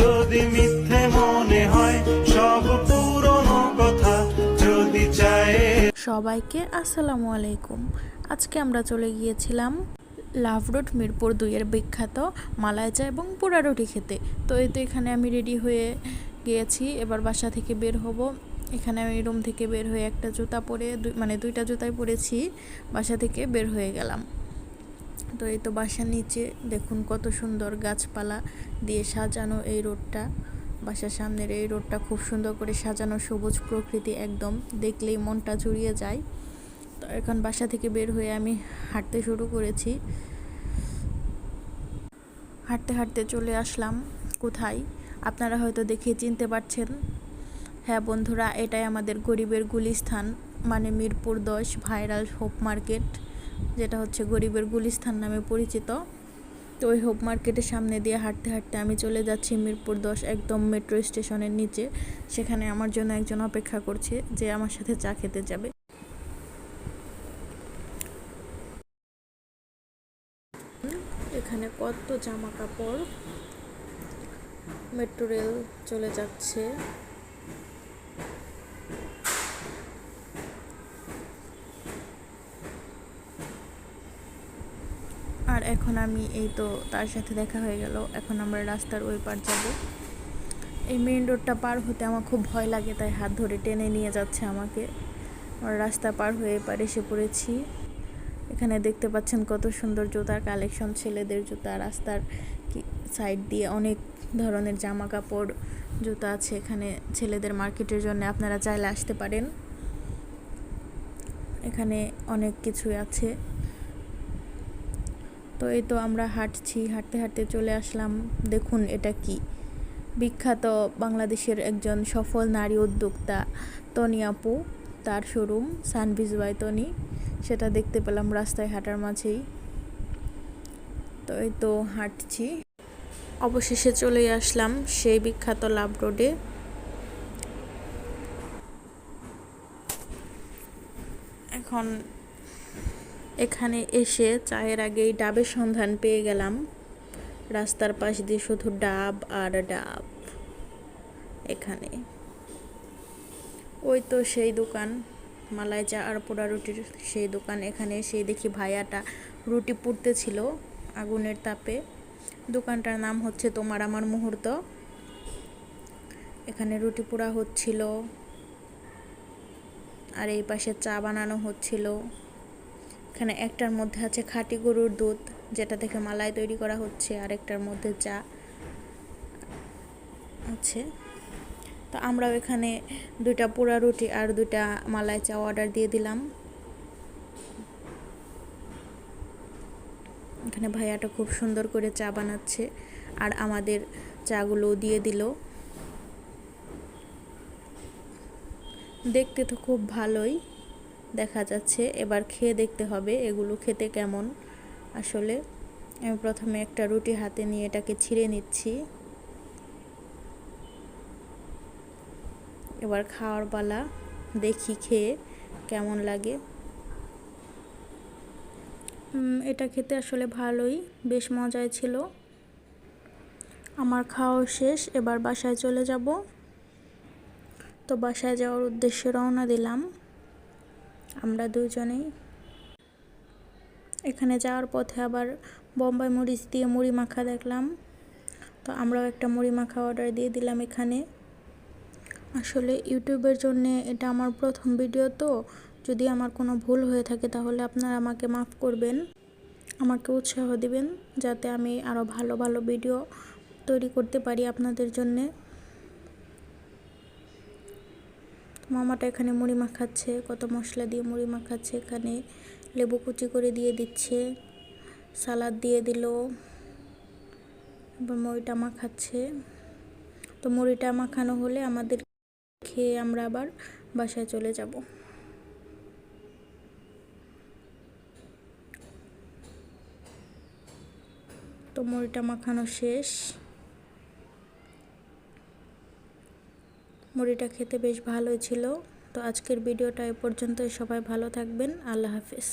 যদি মিথ্যে মনে হয় সব পুরনো কথা, যদি চায়। সবাইকে আসসালামু আলাইকুম। আজকে আমরা চলে গিয়েছিলাম লাভ রোড মিরপুর 2-এর বিখ্যাত মালাই চা এবং পোড়া রুটি খেতে। তো এখানে আমি রেডি হয়ে গিয়েছি, এবার বাসা থেকে বের হব। এখানে আমি রুম থেকে বের হয়ে একটা জুতা পরে দুইটা জুতাই পরেছি, বাসা থেকে বের হয়ে গেলাম। তো বাসার নিচে দেখুন কত সুন্দর গাছপালা দিয়ে সাজানো এই রোডটা। বাসার সামনের এই রোডটা খুব সুন্দর করে সাজানো, সবুজ প্রকৃতি, একদম দেখলেই মনটা জুড়িয়ে যায়। তো এখন বাসা থেকে বের হয়ে আমি হাঁটতে শুরু করেছি। হাঁটতে হাঁটতে চলে আসলাম কোথায়, আপনারা হয়তো দেখে চিনতে পারছেন। হ্যাঁ বন্ধুরা, এটাই আমাদের গরিবের গুলিস্থান, মানে মিরপুর 10 ভাইরাল হোপ মার্কেট, যেটা হচ্ছে গরিবের গুলিস্থান নামে পরিচিত। তো ওই হোপ মার্কেটের সামনে দিয়ে হাঁটতে হাঁটতে আমি চলে যাচ্ছি মিরপুর 10, একদম মেট্রো স্টেশনের নিচে। সেখানে আমার জন্য একজন অপেক্ষা করছে, যে আমার সাথে চা খেতে যাবে। এখানে কত জামা কাপড়, মেট্রো রেল চলে যাচ্ছে। আর এখন আমি তার সাথে দেখা হয়ে গেল, এখন আমরা রাস্তার ওই পার যাব। এই মেইন রোডটা পার হতে আমার খুব ভয় লাগে, তাই হাত ধরে টেনে নিয়ে যাচ্ছে আমাকে। আর রাস্তা পার হয়ে এপারে এসে পড়েছি। এখানে দেখতে পাচ্ছেন কত সুন্দর জুতার কালেকশন, ছেলেদের জুতা। রাস্তার সাইড দিয়ে অনেক ধরনের জামা কাপড়, জুতা আছে এখানে ছেলেদের মার্কেটের জন্য, আপনারা চাইলে আসতে পারেন। এখানে অনেক কিছুই আছে। তো আমরা হাঁটছি, হাঁটতে হাঁটতে চলে আসলাম। দেখুন এটা কি, বিখ্যাত বাংলাদেশের একজন সফল নারী উদ্যোক্তা তনি আপু, তার শোরুম সানবিজ বাই তনি, সেটা দেখতে পেলাম রাস্তায় হাঁটার মাঝেই। তো হাঁটছি, অবশেষে চলে আসলাম সেই বিখ্যাত লাভ রোডে। এখন এখানে এসে চায়ের আগেই ডাবের সন্ধান পেয়ে গেলাম। রাস্তার পাশ দিয়ে শুধু ডাব আর ডাব। এখানে তো সেই দোকান, মালাই চা আর পোড়া রুটির সেই দোকান। এখানে সেই দেখি ভাইয়াটা রুটি পুড়তেছিল আগুনের তাপে। দোকানটার নাম হচ্ছে তোমার আমার মুহূর্ত। এখানে রুটি পোড়া হচ্ছিল, আর এই পাশে চা বানানো হচ্ছিল। এখানে একটার মধ্যে আছে খাঁটি গরুর দুধ, যেটা থেকে মালাই তৈরি করা হচ্ছে, আর একটার মধ্যে চা আছে। তো আমরাও এখানে 2টা পোড়া রুটি আর 2টা মালাই চা অর্ডার দিয়ে দিলাম। এখানে ভাইয়াটা খুব সুন্দর করে চা বানাচ্ছে, আর আমাদের চাগুলো দিয়ে দিল। দেখতে তো খুব ভালোই দেখা যাচ্ছে, এবার খেয়ে দেখতে হবে এগুলো খেতে কেমন। আসলে আমি প্রথমে একটা রুটি হাতে নিয়ে এটাকে ছিঁড়ে নিচ্ছি। এবার খাওয়ার পালা, দেখি খেয়ে কেমন লাগে। এটা খেতে আসলে ভালোই, বেশ মজাই ছিল। আমার খাওয়া শেষ, এবার বাসায় চলে যাব। তো বাসায় যাওয়ার উদ্দেশ্যে রওনা দিলাম আমরা দুজনেই। এখানে যাওয়ার পথে আবার বোম্বাই মরিচ দিয়ে মুড়ি মাখা দেখলাম, তো আমরাও একটা মুড়ি মাখা অর্ডার দিয়ে দিলাম এখানে। আসলে ইউটিউবের জন্য এটা আমার প্রথম ভিডিও, তো যদি আমার কোনো ভুল হয়ে থাকে তাহলে আপনারা আমাকে মাফ করবেন, আমাকে উৎসাহ দিবেন, যাতে আমি আরও ভালো ভালো ভিডিও তৈরি করতে পারি আপনাদের জন্যে। মামাটা এখানে মুড়ি মাখাচ্ছে, কত মশলা দিয়ে মুড়ি মাখাচ্ছে। এখানে লেবু কুচি করে দিয়ে দিচ্ছে, সালাদ দিয়ে দিল, এবার মুড়িটা মাখাচ্ছে। তো মুড়িটা মাখানো হলে আমাদের খেয়ে আমরা আবার বাসায় চলে যাব। তো মুড়িটা মাখানো শেষ, মুড়িটা খেতে বেশ ভালোই ছিল। তো আজকের ভিডিওটা এ পর্যন্তই, সবাই ভালো থাকবেন, আল্লাহ হাফেজ।